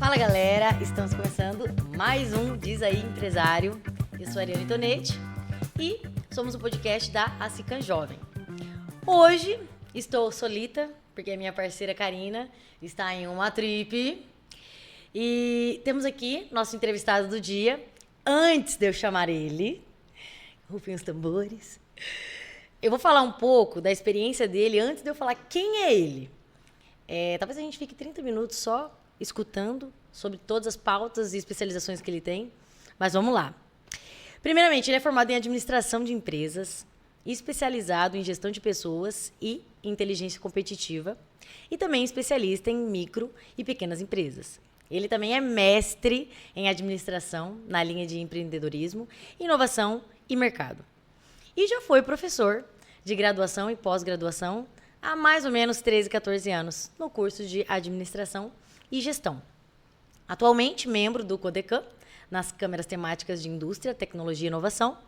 Fala galera, estamos começando mais um Diz Aí Empresário. Eu sou a Ariane Tonetti e somos o podcast da Acican Jovem. Hoje estou solita, porque a minha parceira Karina está em uma trip. E temos aqui nosso entrevistado do dia. Antes de eu chamar ele, rufem os tambores, eu vou falar um pouco da experiência dele antes de eu falar quem é ele. Talvez a gente fique 30 minutos só escutando sobre todas as pautas e especializações que ele tem, mas vamos lá. Primeiramente, ele é formado em administração de empresas, especializado em gestão de pessoas e inteligência competitiva e também especialista em micro e pequenas empresas. Ele também é mestre em administração na linha de empreendedorismo, inovação e mercado. E já foi professor de graduação e pós-graduação há mais ou menos 13, 14 anos no curso de administração e gestão. Atualmente, membro do CODECAM, nas câmeras temáticas de indústria, tecnologia e inovação,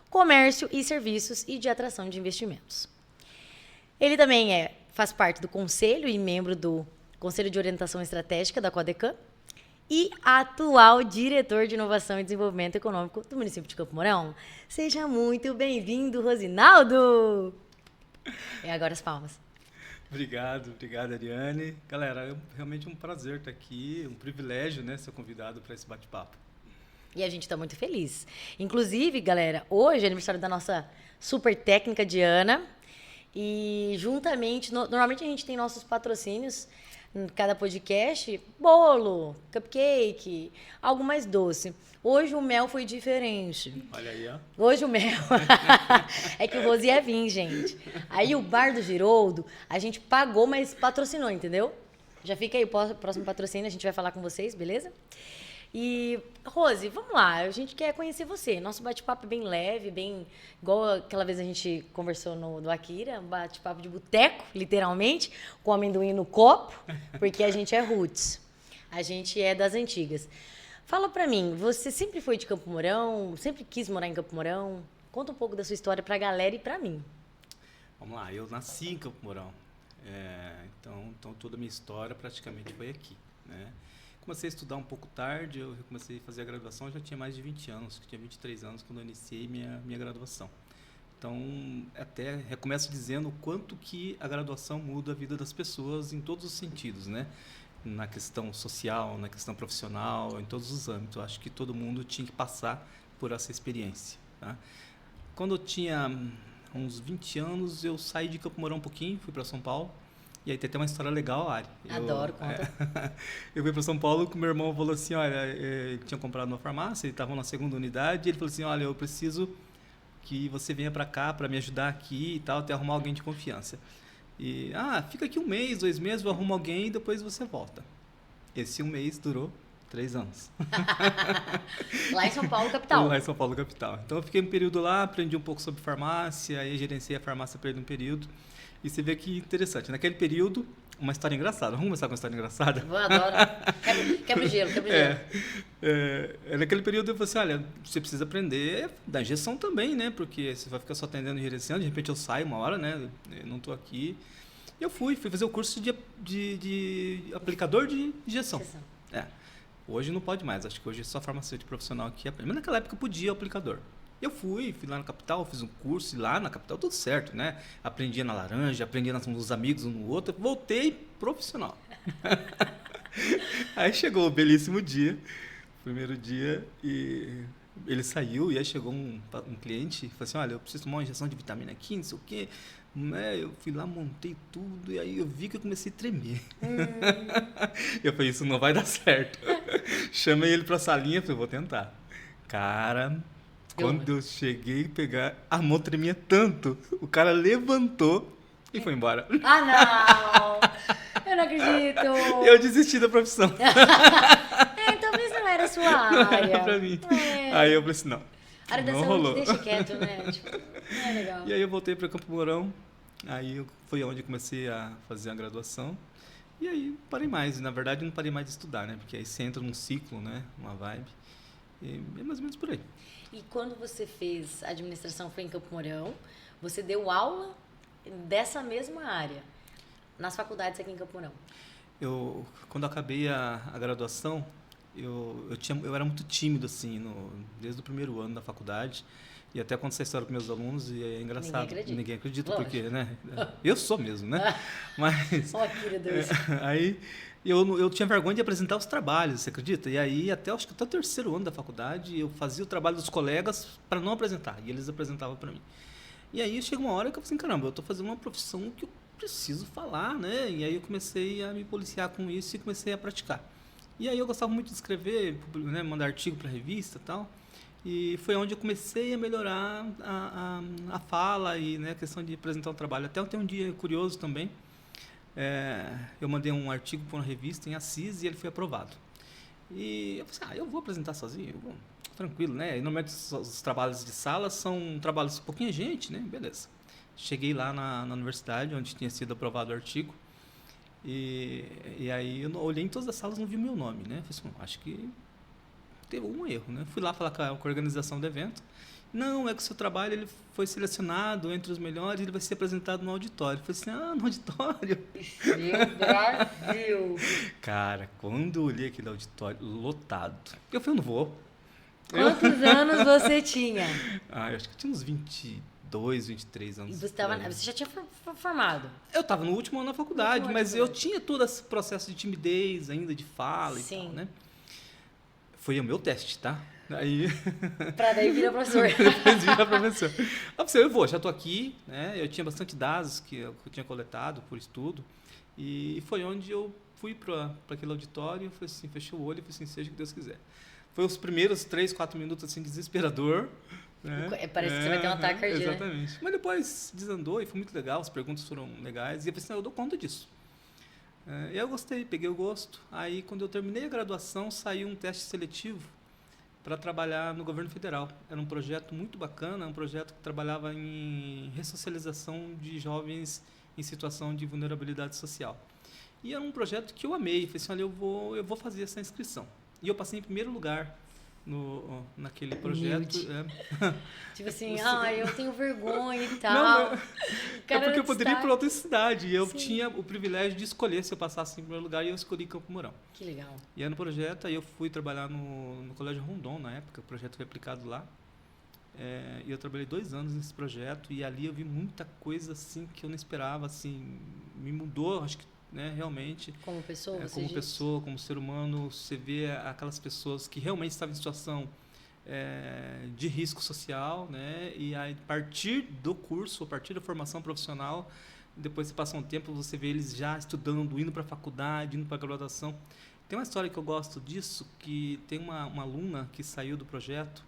comércio e serviços e de atração de investimentos. Ele também faz parte do conselho e membro do Conselho de Orientação Estratégica da CODECAM e atual diretor de Inovação e Desenvolvimento Econômico do município de Campo Mourão. Seja muito bem-vindo, Rosinaldo! Agora as palmas. Obrigado, Ariane. Galera, é realmente um prazer estar aqui, um privilégio, né, ser convidado para esse bate-papo. E a gente está muito feliz. Inclusive, galera, hoje é aniversário da nossa super técnica Diana. E juntamente, normalmente a gente tem nossos patrocínios em cada podcast, bolo, cupcake, algo mais doce. Hoje o mel foi diferente. Olha aí, ó. Hoje o mel. É que o Rosi ia vir, gente. Aí o Bar do Giroldo, a gente pagou, mas patrocinou, entendeu? Já fica aí o próximo patrocínio, a gente vai falar com vocês, beleza? E, Rose, vamos lá, a gente quer conhecer você. Nosso bate-papo é bem leve, bem igual aquela vez a gente conversou no Akira, um bate-papo de boteco, literalmente, com amendoim no copo, porque a gente é roots, a gente é das antigas. Fala pra mim, você sempre foi de Campo Mourão, sempre quis morar em Campo Mourão? Conta um pouco da sua história pra galera e pra mim. Vamos lá, eu nasci em Campo Mourão, então toda a minha história praticamente foi aqui, né? Comecei a estudar um pouco tarde, eu comecei a fazer a graduação, eu já tinha mais de 20 anos, tinha 23 anos quando eu iniciei minha graduação. Então, até recomeço dizendo o quanto que a graduação muda a vida das pessoas em todos os sentidos, né? Na questão social, na questão profissional, em todos os âmbitos. Eu acho que todo mundo tinha que passar por essa experiência, tá? Quando eu tinha uns 20 anos, eu saí de Campo Mourão um pouquinho, fui para São Paulo. E aí tem até uma história legal, Ari. Adoro, conta. Eu fui para São Paulo com meu irmão, falou assim, olha, ele tinha comprado uma farmácia, ele estava na segunda unidade, e ele falou assim, olha, eu preciso que você venha para cá para me ajudar aqui e tal, até arrumar alguém de confiança. E, fica aqui 1 mês, 2 meses, eu arrumo alguém e depois você volta. Esse 1 mês durou 3 anos. Lá em São Paulo, capital. Lá em São Paulo, capital. Então eu fiquei um período lá, aprendi um pouco sobre farmácia, aí gerenciei a farmácia por um período. E você vê que interessante. Naquele período, uma história engraçada. Vamos começar com uma história engraçada? Eu adoro. Quebra o gelo. Naquele período eu falei assim, olha, você precisa aprender da injeção também, né? Porque você vai ficar só atendendo e gerenciando, de repente eu saio uma hora, né? Eu não estou aqui. E eu fui fazer o curso de aplicador de injeção. Hoje não pode mais, acho que hoje é só farmacêutico profissional que aprende. Mas naquela época podia aplicador. Eu fui lá na capital, fiz um curso e lá na capital tudo certo, né? Aprendia na laranja, aprendia nos amigos um no outro, voltei profissional. Aí chegou o belíssimo dia, primeiro dia, e ele saiu e aí chegou um cliente e falou assim, olha, eu preciso tomar uma injeção de vitamina aqui, não sei o quê. Eu fui lá, montei tudo e aí eu vi que eu comecei a tremer. Eu falei, isso não vai dar certo. Chamei ele pra salinha e falei, vou tentar. Cara... Quando eu cheguei a pegar, a mão tremia tanto. O cara levantou e foi embora. Ah, não! Eu não acredito! Eu desisti da profissão. Talvez não era a sua área. Não era pra mim. Aí eu falei assim, não. A área da saúde rolou. Deixa quieto, né? Tipo, não é legal. E aí eu voltei para Campo Mourão. Aí foi onde eu comecei a fazer a graduação. E aí parei mais. Na verdade, não parei mais de estudar, né? Porque aí você entra num ciclo, né? Uma vibe. E é mais ou menos por aí. E quando você fez administração, foi em Campo Mourão, você deu aula dessa mesma área, nas faculdades aqui em Campo Mourão? Quando eu acabei a graduação, eu era muito tímido, assim, desde o primeiro ano da faculdade. E até conto essa história para meus alunos, e é engraçado. Ninguém acredita porque, né? Eu sou mesmo, né? Mas... Ó, que Deus. Aí eu tinha vergonha de apresentar os trabalhos, você acredita? E aí, acho que até o terceiro ano da faculdade, eu fazia o trabalho dos colegas para não apresentar. E eles apresentavam para mim. E aí chega uma hora que eu falei assim, caramba, eu estou fazendo uma profissão que eu preciso falar, né? E aí eu comecei a me policiar com isso e comecei a praticar. E aí eu gostava muito de escrever, né, mandar artigo para revista e tal. E foi onde eu comecei a melhorar a fala e, né, a questão de apresentar um trabalho. Até tem um dia curioso também. Eu mandei um artigo para uma revista em Assis e ele foi aprovado. E eu falei assim, eu vou apresentar sozinho, tranquilo, né? E normalmente os trabalhos de sala são trabalhos com pouquinha gente, né? Beleza. Cheguei lá na universidade, onde tinha sido aprovado o artigo. E aí eu olhei em todas as salas, não vi o meu nome, né? Falei assim, acho que teve algum erro, né? Fui lá falar com a organização do evento. Não, é que o seu trabalho ele foi selecionado entre os melhores e ele vai ser apresentado no auditório. Eu falei assim, no auditório? Meu Brasil! Cara, quando eu olhei aquele auditório lotado, eu falei, eu não vou. Quantos anos você tinha? Eu acho que eu tinha uns 22, 23 anos. E você já tinha formado? Eu estava no último ano da faculdade, mas eu tinha todo esse processo de timidez ainda, de fala. Sim. E tal, né? Foi o meu teste, tá? Aí... Pra daí virar professor. Depois vira professor. Eu vou, já estou aqui, né? Eu tinha bastante dados que eu tinha coletado por estudo. E foi onde eu fui para aquele auditório, falei assim, fechei o olho e falei assim, seja o que Deus quiser. Foi os primeiros 3, 4 minutos assim, desesperador. Né? Parece que você vai ter um ataque cardíaco. Exatamente. Né? Mas depois desandou e foi muito legal, as perguntas foram legais. E eu falei assim, eu dou conta disso. E eu gostei, peguei o gosto. Aí, quando eu terminei a graduação, saiu um teste seletivo para trabalhar no governo federal. Era um projeto muito bacana, um projeto que trabalhava em ressocialização de jovens em situação de vulnerabilidade social. E era um projeto que eu amei. Falei assim, olha, eu vou fazer essa inscrição. E eu passei em primeiro lugar naquele projeto. Tipo assim, eu tenho vergonha e tal. Não, é porque eu poderia ir para outra cidade. E eu tinha o privilégio de escolher se eu passasse em primeiro lugar, e eu escolhi Campo Mourão. Que legal. E aí no projeto, aí eu fui trabalhar no Colégio Rondon, na época, o projeto foi aplicado lá. E eu trabalhei 2 anos nesse projeto, e ali eu vi muita coisa assim que eu não esperava, assim, me mudou, acho que, né, realmente. Como pessoa, você como diz? pessoa, como ser humano, você vê aquelas pessoas que realmente estavam em situação de risco social, né? E aí, a partir do curso, a partir da formação profissional, depois você passa um tempo, você vê eles já estudando, indo para a faculdade, indo para a graduação. Tem uma história que eu gosto disso, que tem uma aluna que saiu do projeto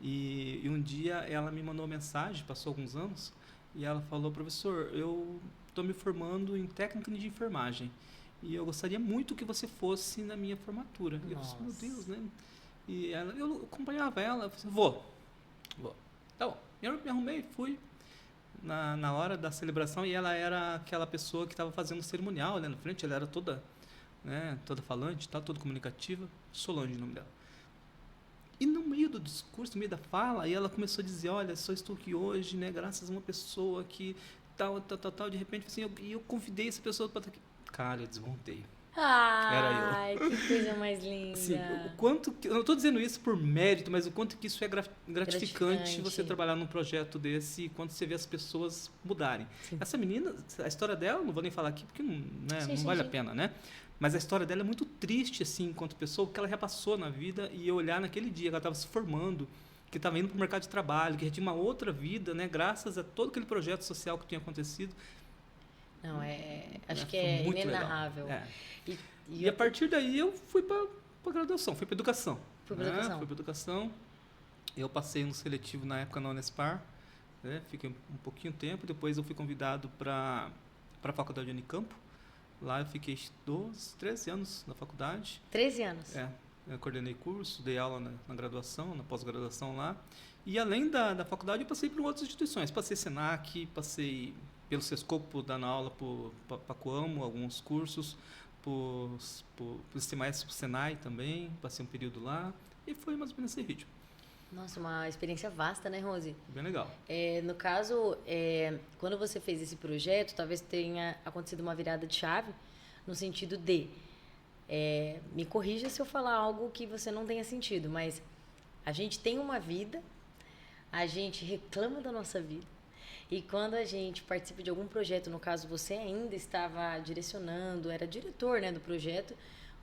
e um dia ela me mandou uma mensagem, passou alguns anos, e ela falou, professor, eu estou me formando em técnica de enfermagem e eu gostaria muito que você fosse na minha formatura. E eu disse, meu Deus, né? E eu acompanhava ela, eu falei, vou. Tá bom. Eu me arrumei, fui na hora da celebração, e ela era aquela pessoa que estava fazendo o cerimonial, né, na frente. Ela era toda, né, toda falante, toda comunicativa. Solange, o nome dela. E no meio do discurso, no meio da fala, aí ela começou a dizer, olha, só estou aqui hoje, né, graças a uma pessoa que tal, de repente, assim, eu convidei essa pessoa para estar aqui. Cara, eu desmontei. Ai, que coisa mais linda. Assim, eu não estou dizendo isso por mérito, mas o quanto que isso é gratificante você trabalhar num projeto desse, e quando você vê as pessoas mudarem. Sim. Essa menina, a história dela, não vou nem falar aqui porque não vale a pena, né? Mas a história dela é muito triste, assim, enquanto pessoa, porque ela já passou na vida, e eu olhar naquele dia que ela estava se formando, que estava indo para o mercado de trabalho, que já tinha uma outra vida, né? Graças a todo aquele projeto social que tinha acontecido. Não, acho que é inenarrável. E a partir daí eu fui para a graduação, fui para educação. Fui para educação. Eu passei no seletivo na época na Unespar, né? Fiquei um pouquinho tempo, depois eu fui convidado para a faculdade de Unicampo. Lá eu fiquei 13 anos na faculdade. 13 anos? Eu coordenei curso, dei aula na graduação, na pós-graduação lá. E além da faculdade, eu passei por outras instituições. Passei Senac, passei pelo Sescopo, dando aula para Coamo, alguns cursos, por Senai também, passei um período lá, e foi mais ou menos esse ritmo. Nossa, uma experiência vasta, né, Rose? Bem legal. No caso, quando você fez esse projeto, talvez tenha acontecido uma virada de chave no sentido de, me corrija se eu falar algo que você não tenha sentido, mas a gente tem uma vida, a gente reclama da nossa vida, e quando a gente participa de algum projeto, no caso você ainda estava direcionando, era diretor, né, do projeto,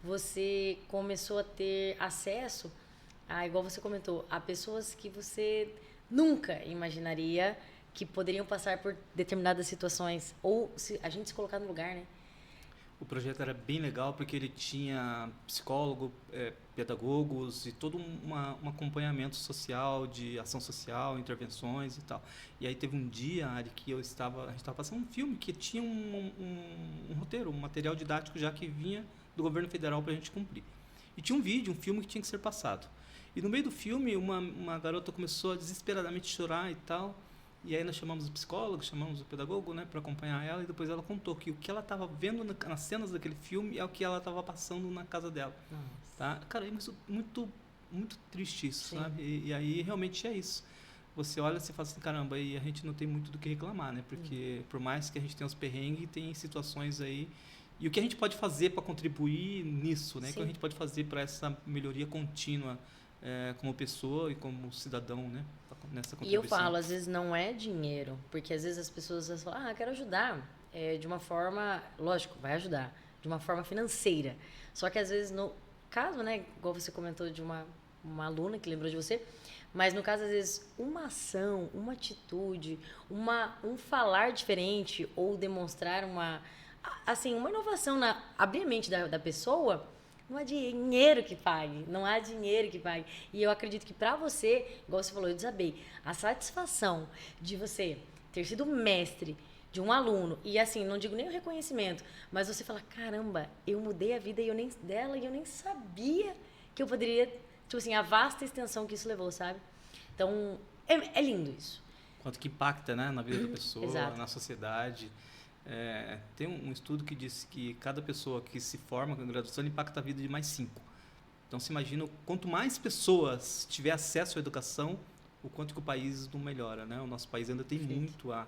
você começou a ter acesso a, igual você comentou, a pessoas que você nunca imaginaria que poderiam passar por determinadas situações, ou se a gente se colocar no lugar, né? O projeto era bem legal porque ele tinha psicólogo, pedagogos e todo um acompanhamento social, de ação social, intervenções e tal. E aí teve um dia, Ari, que a gente estava passando um filme que tinha um roteiro, um material didático já que vinha do governo federal para a gente cumprir. E tinha um vídeo, um filme que tinha que ser passado. E no meio do filme, uma garota começou a desesperadamente chorar e tal. E aí nós chamamos o psicólogo, chamamos o pedagogo, né, para acompanhar ela, e depois ela contou que o que ela estava vendo nas cenas daquele filme é o que ela estava passando na casa dela. Tá? Cara, é muito, muito triste isso, Sim. sabe? E aí realmente é isso. Você olha e você fala assim, caramba, e a gente não tem muito do que reclamar, né? Porque por mais que a gente tenha os perrengues, tem situações aí. E o que a gente pode fazer para contribuir nisso, né? O que a gente pode fazer para essa melhoria contínua como pessoa e como cidadão, né? Nessa contribuição. E eu falo, às vezes não é dinheiro, porque às vezes as pessoas falam, quero ajudar, de uma forma, lógico, vai ajudar, de uma forma financeira. Só que às vezes, no caso, né, igual você comentou de uma aluna que lembrou de você, mas no caso, às vezes, uma ação, uma atitude, um falar diferente ou demonstrar uma inovação, abrir a mente da pessoa. Não há dinheiro que pague, não há dinheiro que pague. E eu acredito que para você, igual você falou, eu desabei, a satisfação de você ter sido mestre de um aluno, e assim, não digo nem o reconhecimento, mas você fala, caramba, eu mudei a vida dela e eu nem sabia que eu poderia, tipo assim, a vasta extensão que isso levou, sabe? Então, é lindo isso. Quanto que impacta, né, na vida da pessoa, Exato. na sociedade. Tem um estudo que diz que cada pessoa que se forma com graduação impacta a vida de mais 5. Então, se imagina, quanto mais pessoas tiver acesso à educação, o quanto que o país não melhora, né? O nosso país ainda tem muito a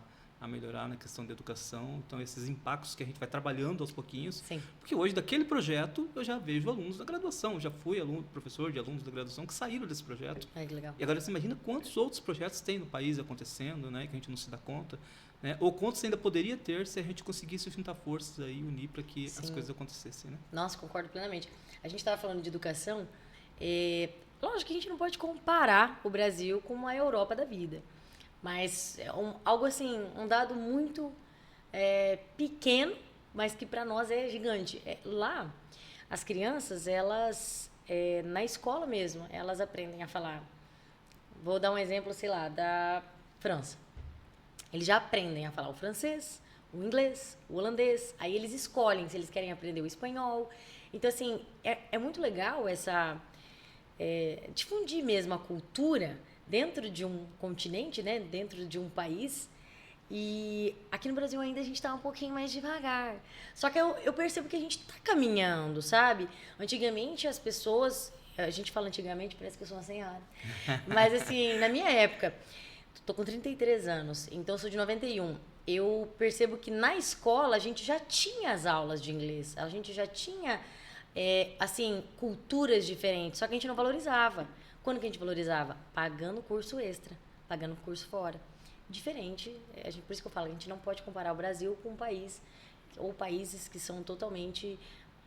melhorar na questão da educação. Então, esses impactos que a gente vai trabalhando aos pouquinhos. Sim. Porque hoje, daquele projeto, eu já vejo alunos da graduação. Já fui professor de alunos da graduação que saíram desse projeto. Que legal. E agora, você imagina quantos outros projetos tem no país acontecendo, né? Que a gente não se dá conta. Né? Ou quantos ainda poderia ter se a gente conseguisse juntar forças aí, unir para que as coisas acontecessem, né? Nossa, concordo plenamente. A gente estava falando de educação, lógico que a gente não pode comparar o Brasil com a Europa da vida, mas algo assim, um dado muito pequeno, mas que para nós é gigante. Lá, as crianças, elas, na escola mesmo, elas aprendem a falar. Vou dar um exemplo, sei lá, da França. Eles já aprendem a falar o francês, o inglês, o holandês. Aí eles escolhem se eles querem aprender o espanhol. Então, assim, é muito legal difundir mesmo a cultura dentro de um continente, né? Dentro de um país. E aqui no Brasil ainda a gente está um pouquinho mais devagar. Só que eu percebo que a gente está caminhando, sabe? Antigamente as pessoas... A gente fala antigamente, parece que eu sou uma senhora. Mas, assim, na minha época... Tô com 33 anos, então eu sou de 91. Eu percebo que na escola a gente já tinha as aulas de inglês, a gente já tinha, culturas diferentes, só que a gente não valorizava. Quando que a gente valorizava? Pagando curso extra, pagando curso fora. Diferente, por isso que eu falo, a gente não pode comparar o Brasil com um país, ou países que são totalmente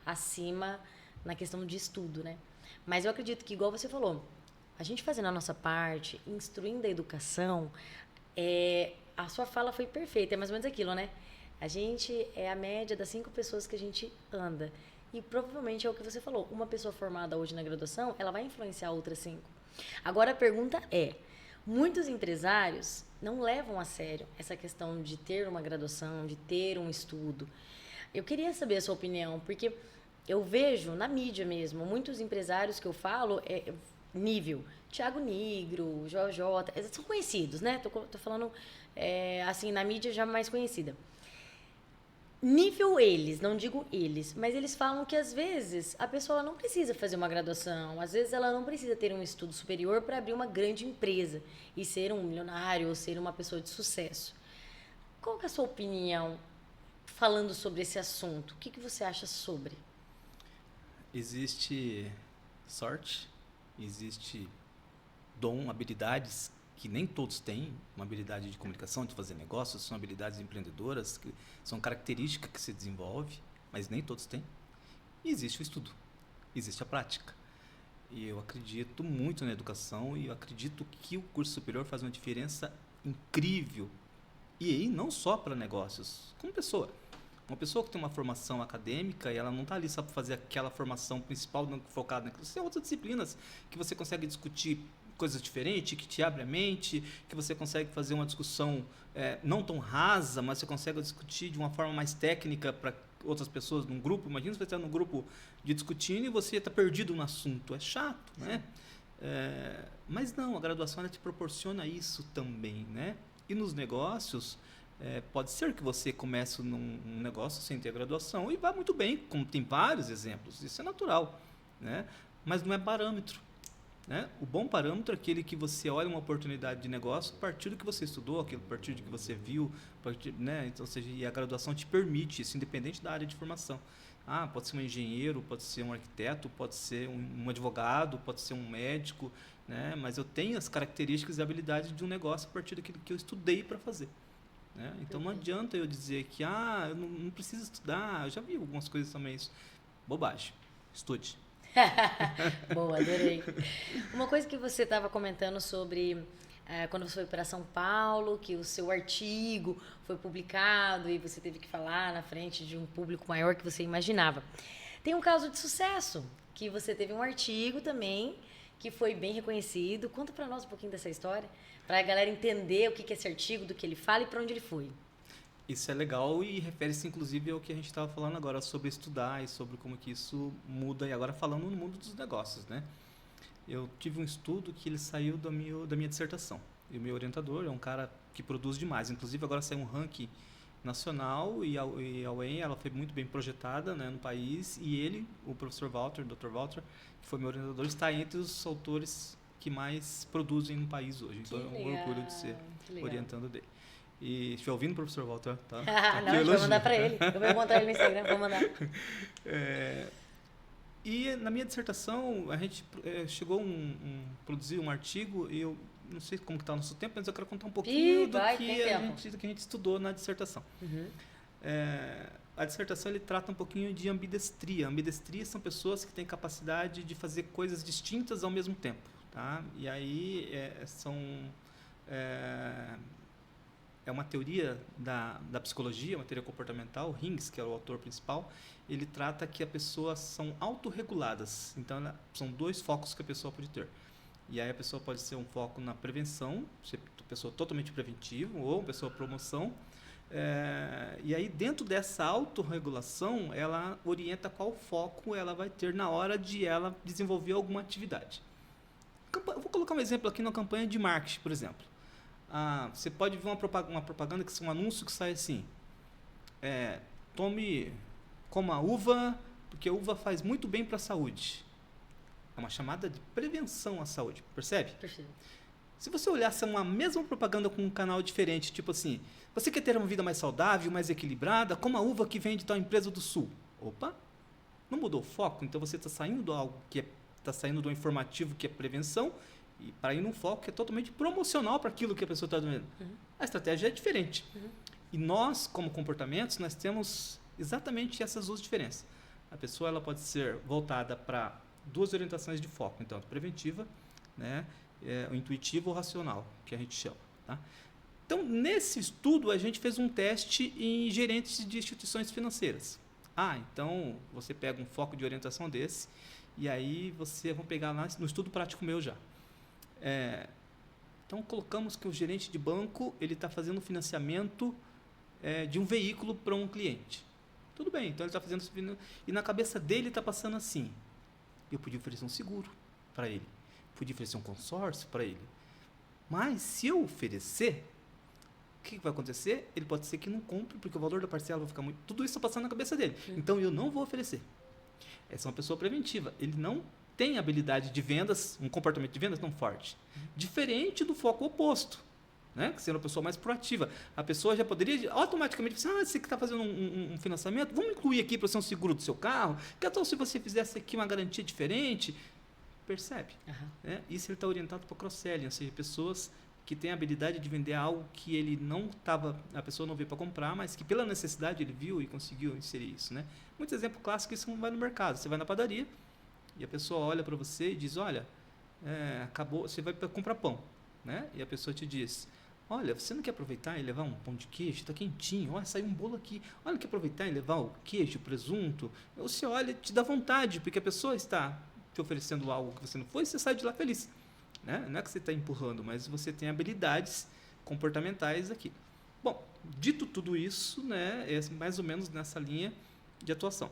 acima na questão de estudo, né? Mas eu acredito que, igual você falou, a gente fazendo a nossa parte, instruindo a educação, a sua fala foi perfeita, é mais ou menos aquilo, né? A gente é a média das 5 pessoas que a gente anda. E provavelmente é o que você falou, uma pessoa formada hoje na graduação, ela vai influenciar outras 5. Agora a pergunta muitos empresários não levam a sério essa questão de ter uma graduação, de ter um estudo. Eu queria saber a sua opinião, porque eu vejo na mídia mesmo, muitos empresários que eu falo... nível, Thiago Nigro, Jota, eles são conhecidos, né? Tô falando, na mídia já mais conhecida. Nível eles, não digo eles, mas eles falam que às vezes a pessoa não precisa fazer uma graduação, às vezes ela não precisa ter um estudo superior para abrir uma grande empresa e ser um milionário ou ser uma pessoa de sucesso. Qual que é a sua opinião? falando sobre esse assunto. O que você acha sobre? Existe sorte, existe dom, habilidades que nem todos têm, uma habilidade de comunicação, de fazer negócios, são habilidades empreendedoras, que são características que se desenvolve, mas nem todos têm. E existe o estudo, existe a prática. E eu acredito muito na educação e eu acredito que o curso superior faz uma diferença incrível. E aí não só para negócios, como pessoa. Uma pessoa que tem uma formação acadêmica e ela não está ali só para fazer aquela formação principal focada naquilo. Você tem outras disciplinas que você consegue discutir coisas diferentes, que te abre a mente, que você consegue fazer uma discussão não tão rasa, mas você consegue discutir de uma forma mais técnica para outras pessoas num grupo. Imagina você estar num grupo de discutindo e você está perdido no assunto. É chato, né? Mas não, a graduação ela te proporciona isso também, né? E nos negócios, pode ser que você comece num negócio sem ter graduação e vá muito bem, como tem vários exemplos. Isso é natural, né? Mas não é parâmetro. Né? O bom parâmetro é aquele que você olha uma oportunidade de negócio a partir do que você estudou, a partir do que você viu, né? Então, ou seja, e a graduação te permite isso, independente da área de formação. Pode ser um engenheiro, pode ser um arquiteto, pode ser um advogado, pode ser um médico, né? Mas eu tenho as características e habilidades de um negócio a partir daquilo que eu estudei para fazer. Né? Então não adianta eu dizer que eu não preciso estudar, eu já vi algumas coisas também, isso. Bobagem, estude. Boa, adorei. Uma coisa que você estava comentando sobre quando você foi para São Paulo, que o seu artigo foi publicado e você teve que falar na frente de um público maior que você imaginava. Tem um caso de sucesso, que você teve um artigo também que foi bem reconhecido. Conta para nós um pouquinho dessa história, para a galera entender o que é esse artigo, do que ele fala e para onde ele foi. Isso é legal e refere-se inclusive ao que a gente estava falando agora sobre estudar e sobre como que isso muda, e agora falando no mundo dos negócios, né? Eu tive um estudo que ele saiu da minha dissertação. E o meu orientador é um cara que produz demais. Inclusive agora saiu um ranking nacional e a UEM, ela foi muito bem projetada, né, no país, e ele, o professor Walter, Dr. Walter, que foi meu orientador, está entre os autores que mais produzem no país hoje. Então é um orgulho de ser orientando dele. E estiver ouvindo, professor Walter? Tá não, a gente vai mandar para ele. Eu vou encontrar ele no Instagram, vou mandar. E na minha dissertação, a gente chegou produzir um artigo, e eu não sei como que está o nosso tempo, mas eu quero contar um pouquinho do que a gente estudou na dissertação. Uhum. A dissertação ele trata um pouquinho de ambidestria. Ambidestria são pessoas que têm capacidade de fazer coisas distintas ao mesmo tempo. Tá? E aí é uma teoria da psicologia, uma teoria comportamental. Rings, que é o autor principal, ele trata que as pessoas são autorreguladas. Então, são dois focos que a pessoa pode ter. E aí a pessoa pode ser um foco na prevenção, ser uma pessoa totalmente preventiva, ou uma pessoa promoção. E aí, dentro dessa autorregulação, ela orienta qual foco ela vai ter na hora de ela desenvolver alguma atividade. Eu vou colocar um exemplo aqui na campanha de marketing, por exemplo. Você pode ver uma propaganda, um anúncio que sai assim: coma uva, porque a uva faz muito bem para a saúde. É uma chamada de prevenção à saúde, percebe? Percebo. Se você olhasse uma mesma propaganda com um canal diferente, tipo assim, você quer ter uma vida mais saudável, mais equilibrada, coma a uva que vem de tal empresa do sul. Opa, não mudou o foco? Então você está saindo de algo que está saindo do informativo, que é prevenção, e para ir num foco que é totalmente promocional para aquilo que a pessoa está doendo. Uhum. A estratégia é diferente. Uhum. E nós, como comportamentos, nós temos exatamente essas duas diferenças. A pessoa ela pode ser voltada para duas orientações de foco, então, preventiva, né, o intuitivo ou racional, que a gente chama. Tá? Então, nesse estudo, a gente fez um teste em gerentes de instituições financeiras. Então, você pega um foco de orientação desse, e aí vamos pegar lá no estudo prático meu já. Então, colocamos que o gerente de banco ele está fazendo financiamento de um veículo para um cliente. Tudo bem, então ele está fazendo... E na cabeça dele está passando assim: eu podia oferecer um seguro para ele, podia oferecer um consórcio para ele. Mas se eu oferecer, o que vai acontecer? Ele pode ser que não compre, porque o valor da parcela vai ficar muito... Tudo isso está passando na cabeça dele. Então, eu não vou oferecer. Essa é uma pessoa preventiva. Ele não tem habilidade de vendas, um comportamento de vendas tão forte. Diferente do foco oposto. né? Sendo uma pessoa mais proativa. A pessoa já poderia automaticamente pensar, você que está fazendo um financiamento, vamos incluir aqui para ser um seguro do seu carro, que tal se você fizesse aqui uma garantia diferente? Percebe? Né? Isso ele está orientado para cross-selling, ou seja, pessoas que têm a habilidade de vender algo que ele não estava, a pessoa não veio para comprar, mas que pela necessidade ele viu e conseguiu inserir isso, né? Muito exemplo clássico, isso vai no mercado. Você vai na padaria e a pessoa olha para você e diz, olha, acabou, você vai comprar pão, né? E a pessoa te diz, olha, você não quer aproveitar e levar um pão de queijo? Está quentinho, olha, saiu um bolo aqui. Olha, não quer aproveitar e levar o queijo, o presunto? Você olha, te dá vontade, porque a pessoa está te oferecendo algo que você não foi, e você sai de lá feliz. Né? Não é que você está empurrando, mas você tem habilidades comportamentais aqui. Bom, dito tudo isso, né, é mais ou menos nessa linha de atuação.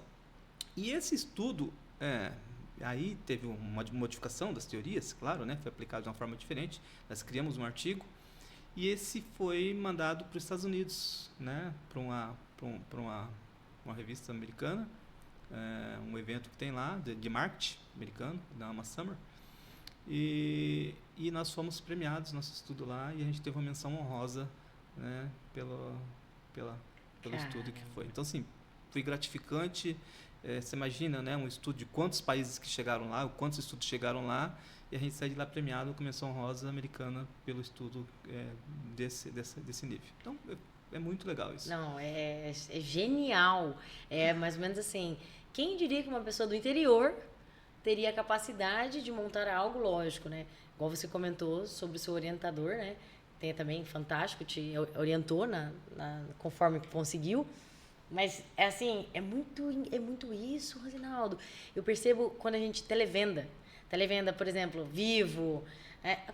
E esse estudo, aí teve uma modificação das teorias, claro, né, foi aplicado de uma forma diferente. Nós criamos um artigo e esse foi mandado para os Estados Unidos, né, para uma revista americana, um evento que tem lá de marketing americano, da Ama Summer. E nós fomos premiados nosso estudo lá e a gente teve uma menção honrosa, né, pelo estudo que foi. Então, assim, foi gratificante. Você imagina, né, um estudo de quantos países que chegaram lá, quantos estudos chegaram lá, e a gente sai de lá premiado com menção honrosa americana pelo estudo desse nível. Então, é muito legal isso. Não, é genial. É mais ou menos assim, quem diria que uma pessoa do interior teria a capacidade de montar algo lógico, né? Igual você comentou sobre o seu orientador, né? Tem também fantástico, te orientou conforme conseguiu. Mas é assim, é muito isso, Rosinaldo. Eu percebo quando a gente televenda, por exemplo, Vivo,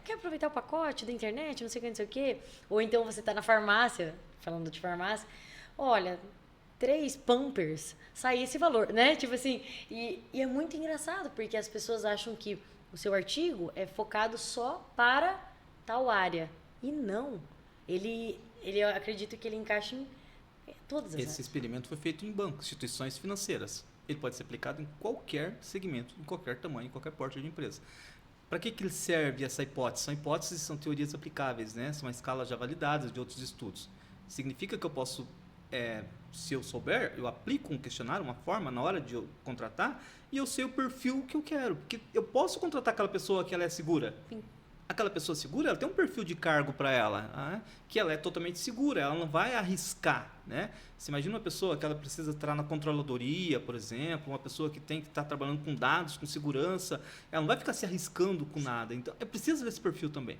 quer aproveitar o pacote da internet, não sei o que, ou então você está na farmácia, falando de farmácia, olha, 3 Pampers, sai esse valor, né? Tipo assim, e é muito engraçado, porque as pessoas acham que o seu artigo é focado só para tal área. E não. Eu acredito que ele encaixa em todas as áreas. Esse experimento foi feito em bancos, instituições financeiras. Ele pode ser aplicado em qualquer segmento, em qualquer tamanho, em qualquer porte de empresa. Para que ele serve essa hipótese? São hipóteses, são teorias aplicáveis, né? São escalas já validadas de outros estudos. Significa que eu posso... se eu souber, eu aplico um questionário, uma forma na hora de eu contratar e eu sei o perfil que eu quero. Porque eu posso contratar aquela pessoa que ela é segura. Sim. Aquela pessoa segura, ela tem um perfil de cargo para ela, que ela é totalmente segura, ela não vai arriscar, né? Você imagina uma pessoa que ela precisa estar na controladoria, por exemplo, uma pessoa que tem que estar trabalhando com dados, com segurança, ela não vai ficar se arriscando com nada. Então, é preciso desse perfil também.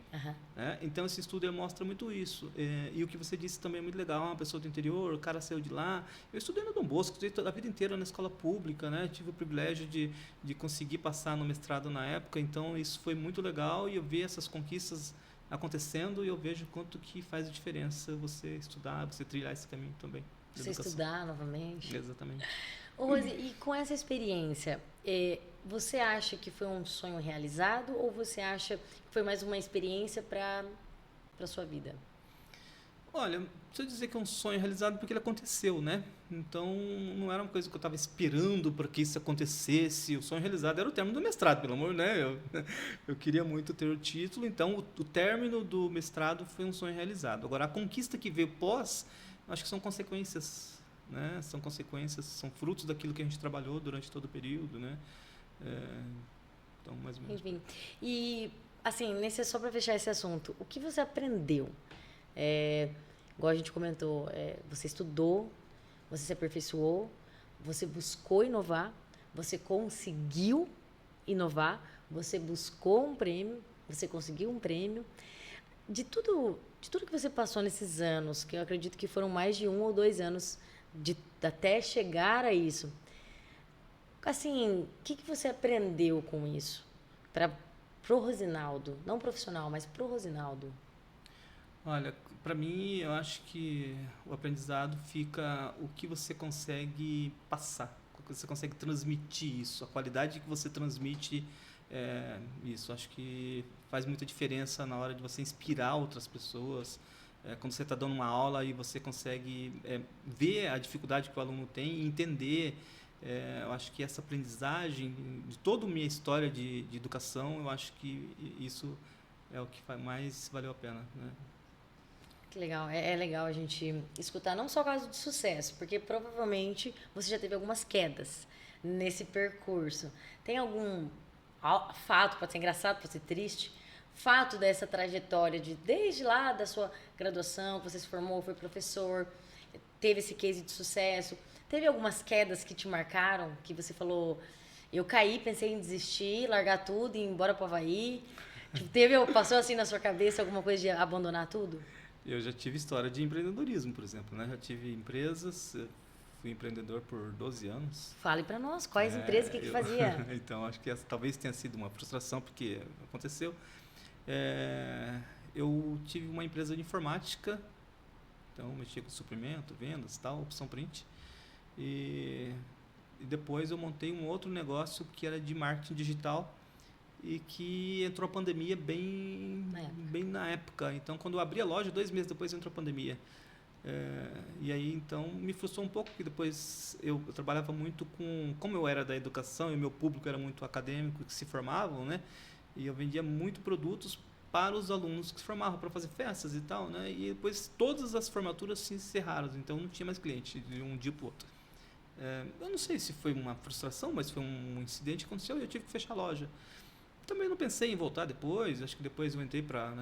Né? Então, esse estudo ele mostra muito isso. E o que você disse também é muito legal, uma pessoa do interior, o cara saiu de lá. Eu estudei no Dom Bosco, estudei toda a vida inteira na escola pública, né? Tive o privilégio de conseguir passar no mestrado na época, então isso foi muito legal e eu vi essas conquistas acontecendo e eu vejo quanto que faz a diferença você estudar, você trilhar esse caminho também. Você estudar novamente. Exatamente. Ô, Rose, e com essa experiência, você acha que foi um sonho realizado ou você acha que foi mais uma experiência para a sua vida? Olha, se eu dizer que é um sonho realizado porque ele aconteceu, né? Então, não era uma coisa que eu estava esperando para que isso acontecesse. O sonho realizado era o término do mestrado, pelo amor, né? Eu queria muito ter o título, então o término do mestrado foi um sonho realizado. Agora, a conquista que veio pós, acho que são consequências, né? São consequências, são frutos daquilo que a gente trabalhou durante todo o período, né? Então, mais ou menos. Enfim, e assim, só para fechar esse assunto, o que você aprendeu? Igual a gente comentou, você estudou, você se aperfeiçoou, você buscou inovar, você conseguiu inovar, você buscou um prêmio, você conseguiu um prêmio. De tudo que você passou nesses anos, que eu acredito que foram mais de 1 ou 2 anos até chegar a isso, assim, o que você aprendeu com isso? Pro Rosinaldo, não profissional, mas pro Rosinaldo. Olha, para mim, eu acho que o aprendizado fica o que você consegue passar, o que você consegue transmitir isso, a qualidade que você transmite isso. Acho que faz muita diferença na hora de você inspirar outras pessoas. Quando você está dando uma aula e você consegue ver a dificuldade que o aluno tem e entender. Eu acho que essa aprendizagem, de toda a minha história de educação, eu acho que isso é o que mais valeu a pena, né? Que legal. É legal a gente escutar não só caso de sucesso, porque provavelmente você já teve algumas quedas nesse percurso. Tem algum fato, pode ser engraçado, pode ser triste, fato dessa trajetória de desde lá da sua graduação, que você se formou, foi professor, teve esse case de sucesso, teve algumas quedas que te marcaram, que você falou, eu caí, pensei em desistir, largar tudo e ir embora para o Havaí? Tipo, passou assim na sua cabeça alguma coisa de abandonar tudo? Eu já tive história de empreendedorismo, por exemplo, né? Já tive empresas, fui empreendedor por 12 anos. Fale para nós, quais empresas, o que fazia? Então, acho que essa talvez tenha sido uma frustração, porque aconteceu. Eu tive uma empresa de informática, então mexia com suprimento, vendas, tal, opção print. E depois eu montei um outro negócio que era de marketing digital e que entrou a pandemia bem na época. Então, quando eu abri a loja, 2 meses depois entrou a pandemia. E aí, então, me frustrou um pouco, porque depois eu trabalhava muito como eu era da educação e o meu público era muito acadêmico, que se formavam, né? E eu vendia muito produtos para os alunos que se formavam, para fazer festas e tal, né? E depois todas as formaturas se encerraram, então não tinha mais cliente de um dia para o outro. Eu não sei se foi uma frustração, mas foi um incidente que aconteceu e eu tive que fechar a loja. Também não pensei em voltar depois, acho que depois eu entrei para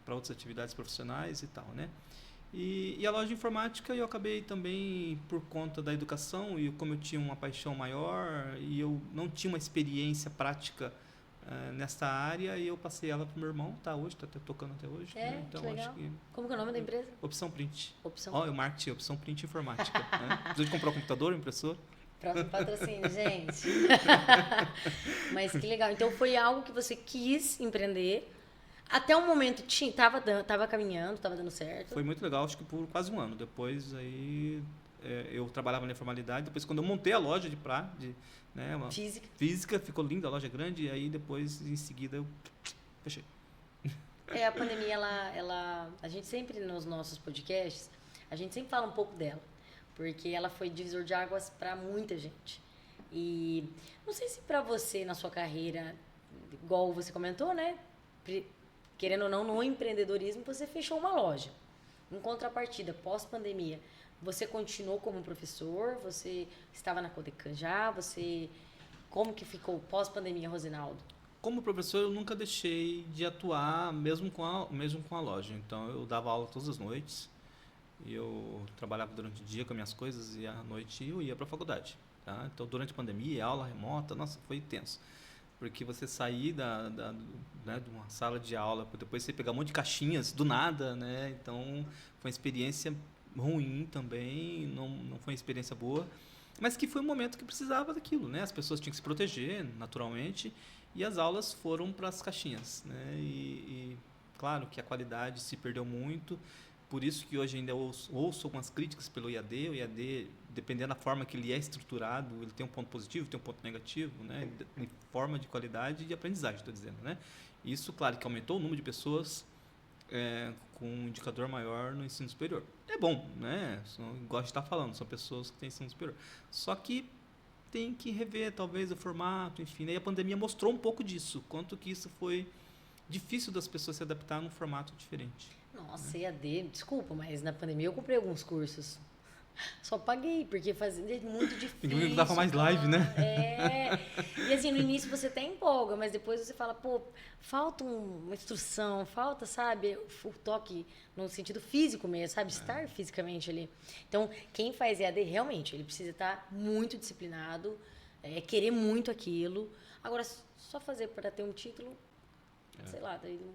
outras atividades profissionais e tal, né? E a loja de informática eu acabei também, por conta da educação, e como eu tinha uma paixão maior e eu não tinha uma experiência prática nesta área, e eu passei ela para o meu irmão, hoje está tocando até hoje. Né? Então, que legal. acho que como que é o nome da empresa? Opção Print. Opção. O marketing, Opção Print Informática. Né? Precisa de comprar um computador, um impressor? Próximo patrocínio, gente. Mas que legal. Então foi algo que você quis empreender. Até o momento tava caminhando, tava dando certo. Foi muito legal, acho que por quase um ano. Depois aí eu trabalhava na informalidade. Depois, quando eu montei a loja física, ficou linda, a loja grande. E aí depois, em seguida, eu fechei. A pandemia, a gente sempre nos nossos podcasts, a gente sempre fala um pouco dela. Porque ela foi divisor de águas para muita gente. E não sei se para você, na sua carreira, igual você comentou, né? Querendo ou não, no empreendedorismo, você fechou uma loja. Em contrapartida, pós-pandemia, você continuou como professor? Você estava na Codecan já? Como que ficou pós-pandemia, Rosinaldo? Como professor, eu nunca deixei de atuar, mesmo com a loja. Então, eu dava aula todas as noites. E eu trabalhava durante o dia com as minhas coisas e à noite eu ia para a faculdade. Tá? Então, durante a pandemia, aula remota, nossa, foi tenso. Porque você sair de uma sala de aula, depois você pegar um monte de caixinhas do nada, né? Então, foi uma experiência ruim também, não foi uma experiência boa. Mas que foi um momento que precisava daquilo, né? As pessoas tinham que se proteger, naturalmente, e as aulas foram para as caixinhas, né? E claro que a qualidade se perdeu muito. Por isso que hoje ainda ouço algumas críticas pelo IAD. O IAD, dependendo da forma que ele é estruturado, ele tem um ponto positivo, tem um ponto negativo, né? Em forma de qualidade e de aprendizagem, estou dizendo, né? Isso, claro, que aumentou o número de pessoas com um indicador maior no ensino superior. É bom, né? Gosto de estar falando, são pessoas que têm ensino superior. Só que tem que rever, talvez, o formato, enfim. Né? E a pandemia mostrou um pouco disso, quanto que isso foi difícil das pessoas se adaptar num formato diferente. Nossa, EAD, desculpa, mas na pandemia eu comprei alguns cursos. Só paguei, porque fazia muito difícil. Não dava mais live, né? E assim, no início você até empolga, mas depois você fala, falta uma instrução, falta, sabe, o toque no sentido físico mesmo, sabe? Estar fisicamente ali. Então, quem faz EAD, realmente, ele precisa estar muito disciplinado, querer muito aquilo. Agora, só fazer para ter um título, sei lá, daí não...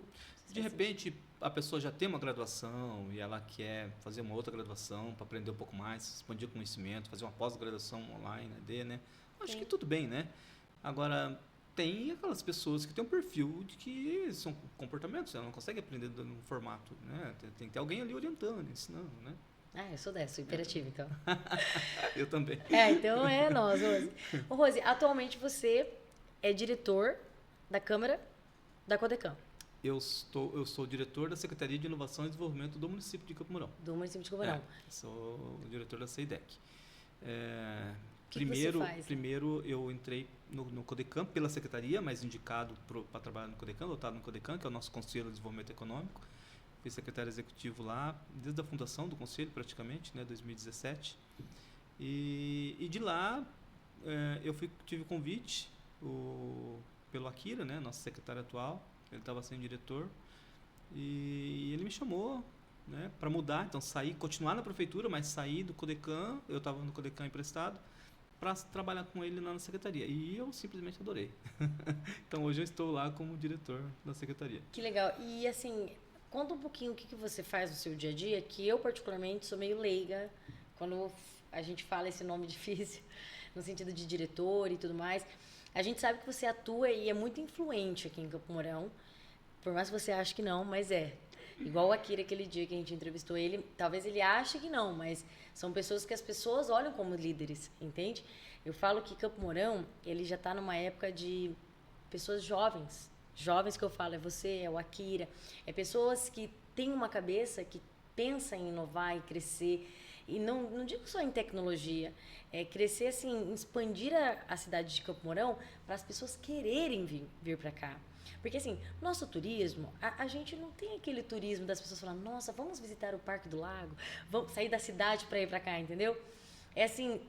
De repente, a pessoa já tem uma graduação e ela quer fazer uma outra graduação para aprender um pouco mais, expandir o conhecimento, fazer uma pós-graduação online, AD, né? Acho que tudo bem, né? Agora, tem aquelas pessoas que têm um perfil de que são comportamentos, ela não consegue aprender no formato, né? Tem que ter alguém ali orientando, ensinando, né? Eu sou dessa, sou imperativa, então. Eu também. Então é nós, Rose. Ô, Rose, atualmente você é diretor da Câmara da Codecan. Eu sou diretor da Secretaria de Inovação e Desenvolvimento do município de Campo Mourão. Do município de Campo Mourão. Sou o diretor da CEIDEC. Que você faz? Primeiro eu entrei no Codecan pela secretaria, mas indicado para trabalhar no Codecan, lotado no Codecan, que é o nosso Conselho de Desenvolvimento Econômico. fui secretário executivo lá, desde a fundação do conselho, praticamente, né, 2017. E de lá, tive o convite pelo Akira, né, nosso secretário atual, ele estava sendo diretor, e ele me chamou, né, para mudar, então continuar na prefeitura, mas sair do Codecan, eu estava no Codecan emprestado, para trabalhar com ele lá na secretaria. E eu simplesmente adorei. Então hoje eu estou lá como diretor da secretaria. Que legal. E assim, conta um pouquinho o que você faz no seu dia a dia, que eu particularmente sou meio leiga quando a gente fala esse nome difícil, no sentido de diretor e tudo mais. A gente sabe que você atua e é muito influente aqui em Campo Mourão, por mais que você ache que não, mas é. Igual o Akira, aquele dia que a gente entrevistou ele, talvez ele ache que não, mas são pessoas que as pessoas olham como líderes, entende? Eu falo que Campo Mourão, ele já está numa época de pessoas jovens. Jovens que eu falo, é você, é o Akira. É pessoas que têm uma cabeça que pensa em inovar e crescer. E não digo só em tecnologia, é crescer assim, expandir a cidade de Campo Mourão para as pessoas quererem vir para cá. Porque assim, nosso turismo, a gente não tem aquele turismo das pessoas falando, nossa, vamos visitar o Parque do Lago, vamos sair da cidade para ir para cá, entendeu? É assim,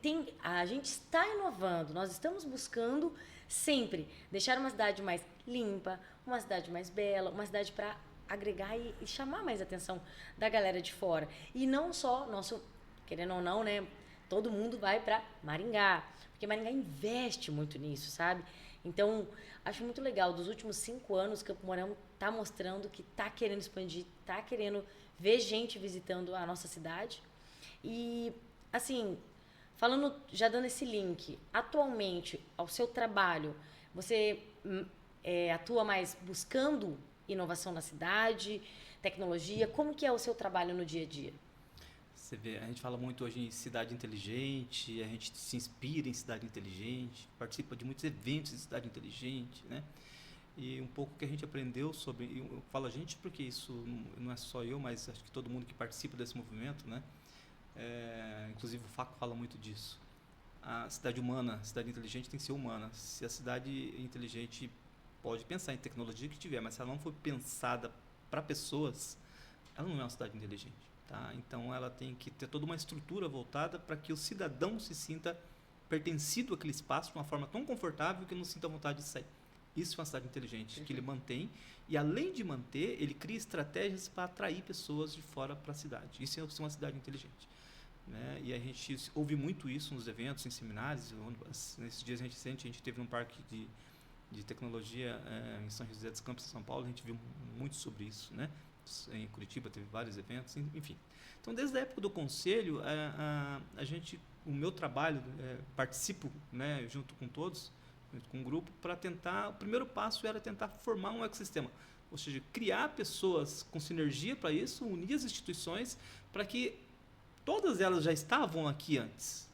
a gente está inovando, nós estamos buscando sempre deixar uma cidade mais limpa, uma cidade mais bela, uma cidade para agregar e chamar mais a atenção da galera de fora. E não só nosso, querendo ou não, né? Todo mundo vai para Maringá, porque Maringá investe muito nisso, sabe? Então, acho muito legal. Dos últimos 5 anos, Campo Mourão está mostrando que está querendo expandir, está querendo ver gente visitando a nossa cidade. E, assim, falando, já dando esse link, atualmente, ao seu trabalho, você atua mais buscando inovação na cidade, tecnologia? Como que é o seu trabalho no dia a dia? Você vê, a gente fala muito hoje em cidade inteligente, a gente se inspira em cidade inteligente, participa de muitos eventos de cidade inteligente, né? E um pouco que a gente aprendeu sobre, eu falo a gente porque isso não é só eu, mas acho que todo mundo que participa desse movimento, né? Inclusive o Faco fala muito disso. A cidade humana, a cidade inteligente tem que ser humana. Se a cidade inteligente pode pensar em tecnologia que tiver, mas se ela não for pensada para pessoas, ela não é uma cidade inteligente. Tá? Então ela tem que ter toda uma estrutura voltada para que o cidadão se sinta pertencido àquele espaço de uma forma tão confortável que não sinta vontade de sair. Isso é uma cidade inteligente, que ele mantém e além de manter, ele cria estratégias para atrair pessoas de fora para a cidade. Isso é uma cidade inteligente. Né? E a gente ouve muito isso nos eventos, em seminários. Nesses dias a gente teve um parque de tecnologia em São José dos Campos, em São Paulo, a gente viu muito sobre isso, né? Em Curitiba teve vários eventos, enfim. Então, desde a época do conselho, o meu trabalho, participo, né, junto com todos, junto com o grupo, para tentar, o primeiro passo era tentar formar um ecossistema, ou seja, criar pessoas com sinergia para isso, unir as instituições, para que todas elas já estavam aqui antes,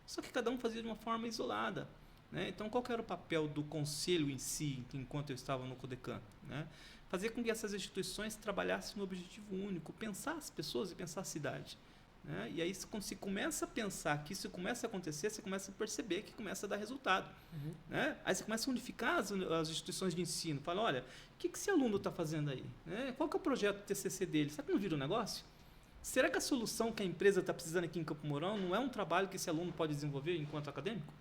só que cada um fazia de uma forma isolada. Né? Então, qual que era o papel do conselho em si, enquanto eu estava no Codecan? Né? Fazer com que essas instituições trabalhassem no objetivo único, pensar as pessoas e pensar a cidade. Né? E aí, quando se começa a pensar que isso começa a acontecer, você começa a perceber que começa a dar resultado. Né? Aí você começa a unificar as instituições de ensino. Fala, olha, o que esse aluno está fazendo aí? Né? Qual que é o projeto do TCC dele? Será que não vira um negócio? Será que a solução que a empresa está precisando aqui em Campo Mourão não é um trabalho que esse aluno pode desenvolver enquanto acadêmico?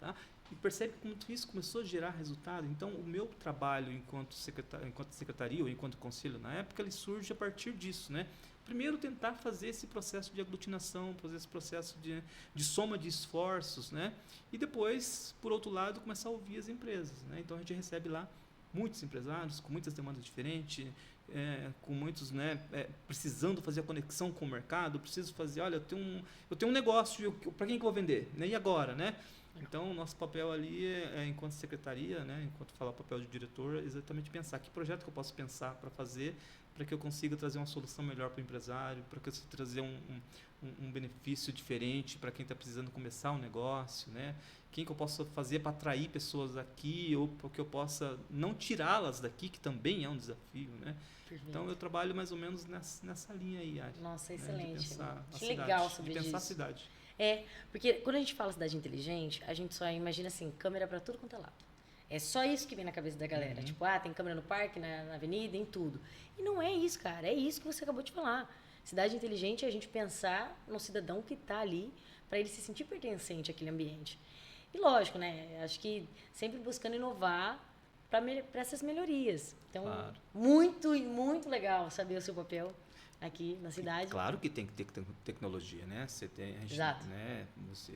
Tá? E percebe como isso começou a gerar resultado. Então, o meu trabalho enquanto secretaria ou enquanto conselho na época, ele surge a partir disso. Né? Primeiro, tentar fazer esse processo de aglutinação, fazer esse processo de soma de esforços. Né? E depois, por outro lado, começar a ouvir as empresas. Né? Então, a gente recebe lá muitos empresários com muitas demandas diferentes, com muitos, né, precisando fazer a conexão com o mercado, preciso fazer, olha, eu tenho um negócio, para quem que eu vou vender? Né? E agora? Né? Então, o nosso papel ali, enquanto secretaria, né, enquanto falar o papel de diretor, é exatamente pensar que projeto que eu posso pensar para fazer, para que eu consiga trazer uma solução melhor para o empresário, para que eu consiga trazer um benefício diferente para quem está precisando começar um negócio, né? Quem que eu posso fazer para atrair pessoas aqui ou para que eu possa não tirá-las daqui, que também é um desafio, né? Perfeito. Então, eu trabalho mais ou menos nessa linha aí, Ari. Nossa, excelente. Né? De pensar que legal saber disso. De pensar a cidade. Porque quando a gente fala cidade inteligente, a gente só imagina assim, câmera para tudo quanto é lado. É só isso que vem na cabeça da galera. Tipo, tem câmera no parque, na avenida, em tudo. E não é isso, cara. É isso que você acabou de falar. Cidade inteligente é a gente pensar no cidadão que está ali para ele se sentir pertencente àquele ambiente. E lógico, né? Acho que sempre buscando inovar para essas melhorias. Então, muito e muito legal saber o seu papel aqui na cidade. Claro que tem que ter tecnologia, né? Exato. Né? Você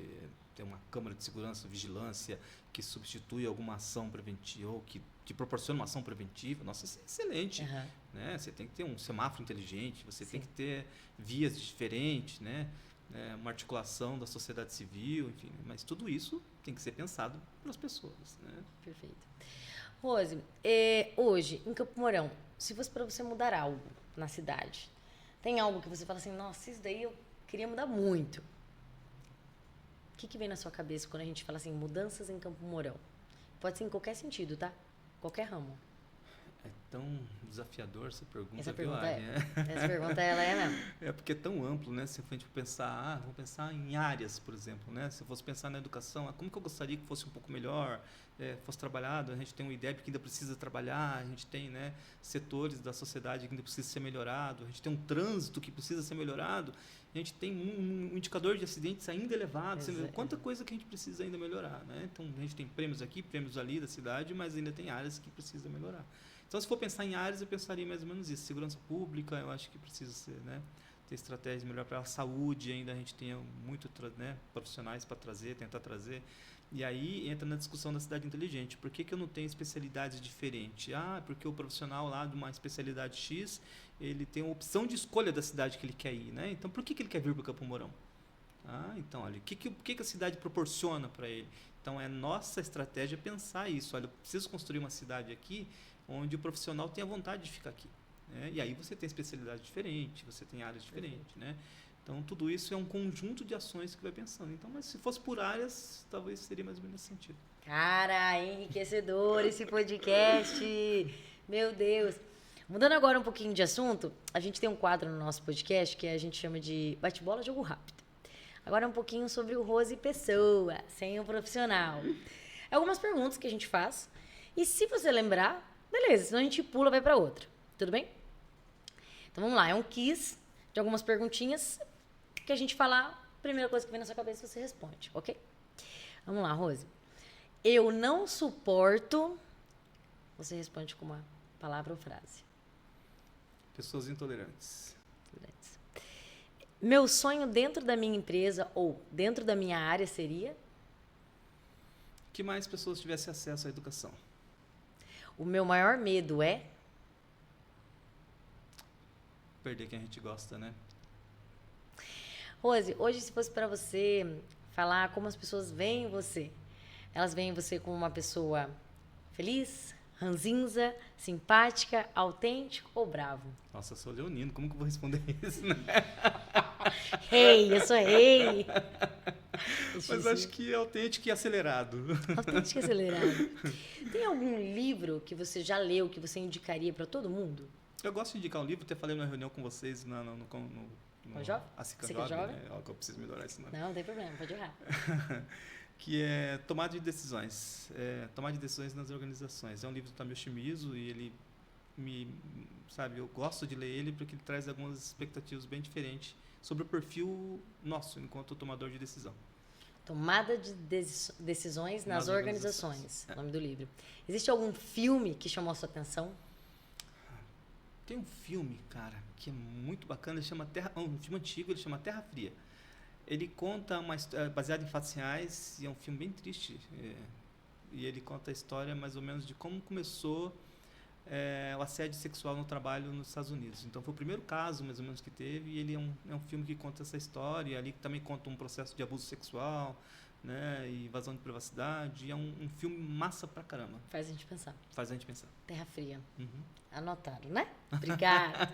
tem uma câmera de segurança, vigilância, que substitui alguma ação preventiva, ou que te proporciona uma ação preventiva. Nossa, isso é excelente. Né? Você tem que ter um semáforo inteligente, você tem que ter vias diferentes, né? Uma articulação da sociedade civil, enfim. Mas tudo isso tem que ser pensado pelas pessoas. Né? Perfeito. Rose, hoje, em Campo Mourão, se fosse para você mudar algo na cidade, tem algo que você fala assim, nossa, isso daí eu queria mudar muito. O que vem na sua cabeça quando a gente fala assim, mudanças em Campo Mourão? Pode ser em qualquer sentido, tá? Qualquer ramo. É tão desafiador essa pergunta. Essa pergunta Essa pergunta, ela é mesmo. É porque é tão amplo, né? Se a gente for pensar, vamos pensar em áreas, por exemplo, né? Se eu fosse pensar na educação, como que eu gostaria que fosse um pouco melhor, fosse trabalhado? A gente tem um IDEB que ainda precisa trabalhar, a gente tem, né, setores da sociedade que ainda precisa ser melhorado, a gente tem um trânsito que precisa ser melhorado, a gente tem um indicador de acidentes ainda elevado. Quanta coisa que a gente precisa ainda melhorar, né? Então, a gente tem prêmios aqui, prêmios ali da cidade, mas ainda tem áreas que precisa melhorar. Então, se for pensar em áreas, eu pensaria mais ou menos isso. Segurança pública, eu acho que precisa ser, né, ter estratégias melhor para a saúde, ainda a gente tem muito, né, profissionais para tentar trazer. E aí entra na discussão da cidade inteligente. Por que eu não tenho especialidades diferentes? Porque o profissional lá de uma especialidade X, ele tem a opção de escolha da cidade que ele quer ir, né? Então, por que ele quer vir para o Campo Mourão? Então, olha, o que a cidade proporciona para ele? Então, é nossa estratégia pensar isso. Olha, eu preciso construir uma cidade aqui onde o profissional tenha vontade de ficar aqui. Né? E aí você tem especialidade diferente, você tem áreas diferentes, né? Então, tudo isso é um conjunto de ações que vai pensando. Então, mas se fosse por áreas, talvez seria mais ou menos nesse sentido. Cara, enriquecedor esse podcast. Meu Deus. Mudando agora um pouquinho de assunto, a gente tem um quadro no nosso podcast que a gente chama de bate-bola, jogo rápido. Agora um pouquinho sobre o Rose pessoa, sem o profissional. Algumas perguntas que a gente faz. E se você lembrar, beleza, senão a gente pula e vai para outra. Tudo bem? Então vamos lá, é um quiz de algumas perguntinhas que a gente falar, primeira coisa que vem na sua cabeça você responde, ok? Vamos lá, Rose. Eu não suporto... Você responde com uma palavra ou frase. Pessoas intolerantes. Meu sonho dentro da minha empresa ou dentro da minha área seria? Que mais pessoas tivessem acesso à educação. O meu maior medo é? Perder quem a gente gosta, né? Rose, hoje se fosse para você falar como as pessoas veem você, elas veem você como uma pessoa feliz, ranzinza, simpática, autêntico ou bravo? Nossa, eu sou leonino, como que eu vou responder isso, né? Rei, eu sou rei. Mas acho que é autêntico e acelerado. Autêntico e acelerado. Tem algum livro que você já leu que você indicaria para todo mundo? Eu gosto de indicar um livro, até falei na reunião com vocês no Acican Jovem? Né? Que eu preciso melhorar esse nome. Não tem problema, pode errar. Que é Tomada de Decisões. Tomada de Decisões nas Organizações. É um livro do Tamio Shimizu e ele eu gosto de ler ele porque ele traz algumas expectativas bem diferentes sobre o perfil nosso enquanto tomador de decisão. Tomada de decisões nas organizações. O nome do livro. Existe algum filme que chamou a sua atenção? Tem um filme, cara, que é muito bacana, ele chama um filme antigo, ele chama Terra Fria. Ele conta uma história baseada em fatos reais e é um filme bem triste. E ele conta a história mais ou menos de como começou o assédio sexual no trabalho nos Estados Unidos. Então foi o primeiro caso mais ou menos que teve e ele é um filme que conta essa história, ali também conta um processo de abuso sexual, né, e invasão de privacidade. E é um filme massa pra caramba. Faz a gente pensar. Terra Fria. Uhum. Anotaram, né? Obrigada.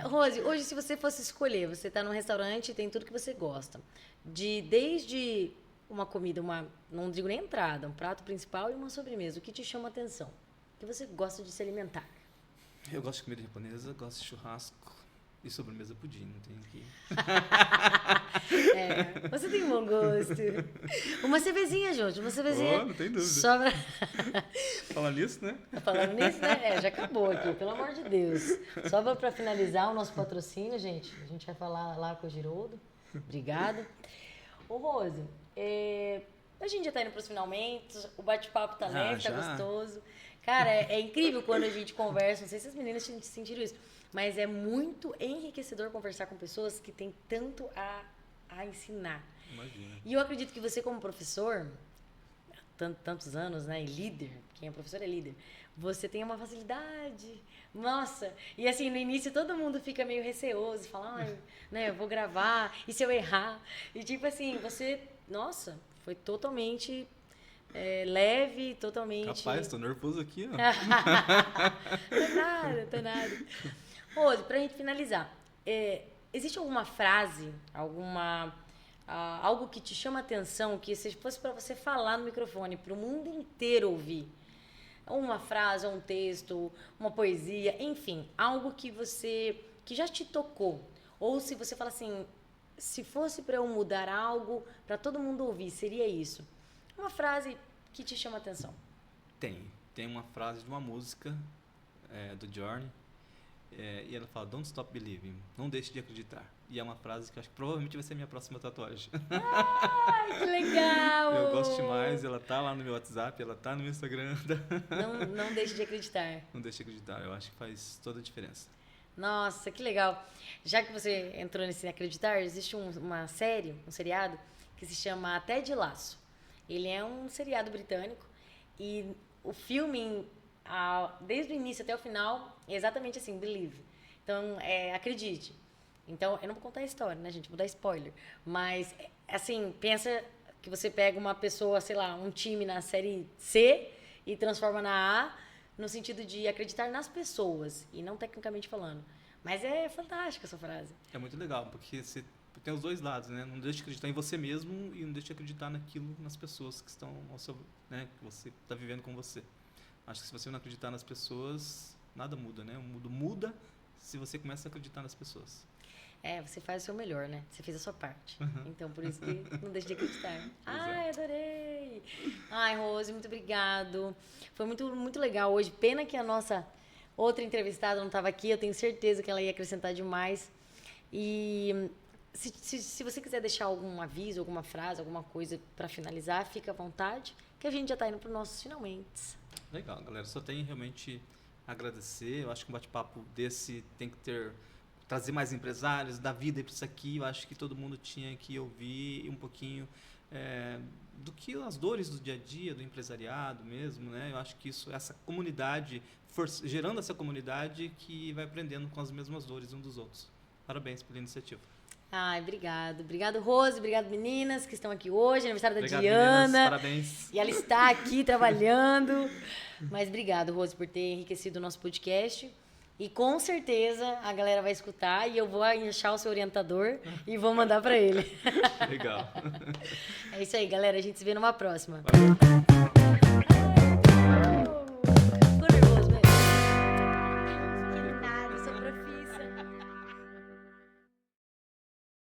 Rose, hoje se você fosse escolher, você está num restaurante e tem tudo que você gosta. Desde uma comida, não digo nem entrada, um prato principal e uma sobremesa. O que te chama a atenção? O que você gosta de se alimentar? Eu gosto de comida japonesa, gosto de churrasco, E sobremesa pudim, não tem aqui. Você tem bom gosto. Uma cervezinha, gente, uma cervezinha. Oh, não tem dúvida. Sobra... Falando nisso, né? Falando nisso, né? Já acabou aqui, pelo amor de Deus. Só para finalizar o nosso patrocínio, gente, a gente vai falar lá com o Giroldo. Obrigada. Ô, Rose, a gente já tá indo pros finalmente, o bate-papo tá leve, tá gostoso. Cara, é incrível quando a gente conversa, não sei se as meninas sentiram isso, mas é muito enriquecedor conversar com pessoas que têm tanto a ensinar. Imagina. E eu acredito que você, como professor, tantos anos, né, e líder, quem é professor é líder, você tem uma facilidade. Nossa, e assim, no início todo mundo fica meio receoso, fala, né, eu vou gravar, e se eu errar? E tipo assim, você, nossa, foi totalmente leve, totalmente... Rapaz, tô nervoso aqui, ó. Tô nada. Rose, pra gente finalizar, existe alguma frase, algo que te chama a atenção, que se fosse para você falar no microfone, para o mundo inteiro ouvir? Uma frase, um texto, uma poesia, enfim, algo que já te tocou. Ou se você fala assim, se fosse para eu mudar algo, para todo mundo ouvir, seria isso. Uma frase que te chama a atenção. Tem uma frase de uma música do Journey, e ela fala, Don't Stop Believing, não deixe de acreditar. E é uma frase que eu acho que provavelmente vai ser a minha próxima tatuagem. Ai, que legal! Eu gosto demais, ela tá lá no meu WhatsApp, ela tá no meu Instagram. Não deixe de acreditar. Não deixe de acreditar, eu acho que faz toda a diferença. Nossa, que legal. Já que você entrou nesse acreditar, existe uma série, um seriado, que se chama Ted Lasso. Ele é um seriado britânico e o filme, desde o início até o final, é exatamente assim, believe. Então, acredite. Então, eu não vou contar a história, né, gente? Vou dar spoiler. Mas, assim, pensa que você pega uma pessoa, sei lá, um time na série C e transforma na A, no sentido de acreditar nas pessoas, e não tecnicamente falando. Mas é fantástica essa frase. É muito legal, porque você tem os dois lados, né? Não deixe de acreditar em você mesmo e não deixe de acreditar naquilo, nas pessoas que estão ao seu, né? Que você está vivendo com você. Acho que se você não acreditar nas pessoas, nada muda, né? O mundo muda se você começa a acreditar nas pessoas. Você faz o seu melhor, né? Você fez a sua parte. Então, por isso que não deixe de acreditar. Ai, adorei! Ai, Rose, muito obrigado. Foi muito, muito legal hoje. Pena que a nossa outra entrevistada não estava aqui. Eu tenho certeza que ela ia acrescentar demais. E se você quiser deixar algum aviso, alguma frase, alguma coisa para finalizar, fica à vontade, que a gente já está indo para os nossos finalmente. Legal, galera. Só tenho realmente a agradecer. Eu acho que um bate-papo desse tem que trazer mais empresários, dar vida para isso aqui. Eu acho que todo mundo tinha que ouvir um pouquinho do que as dores do dia a dia, do empresariado mesmo, né? Eu acho que essa comunidade, gerando essa comunidade que vai aprendendo com as mesmas dores uns dos outros. Parabéns pela iniciativa. Ai, obrigado. Obrigado, Rose. Obrigado, meninas que estão aqui hoje. Aniversário da Diana. Meninas, parabéns. E ela está aqui trabalhando. Mas obrigado, Rose, por ter enriquecido o nosso podcast. E com certeza a galera vai escutar e eu vou achar o seu orientador e vou mandar para ele. Legal. É isso aí, galera. A gente se vê numa próxima. Valeu.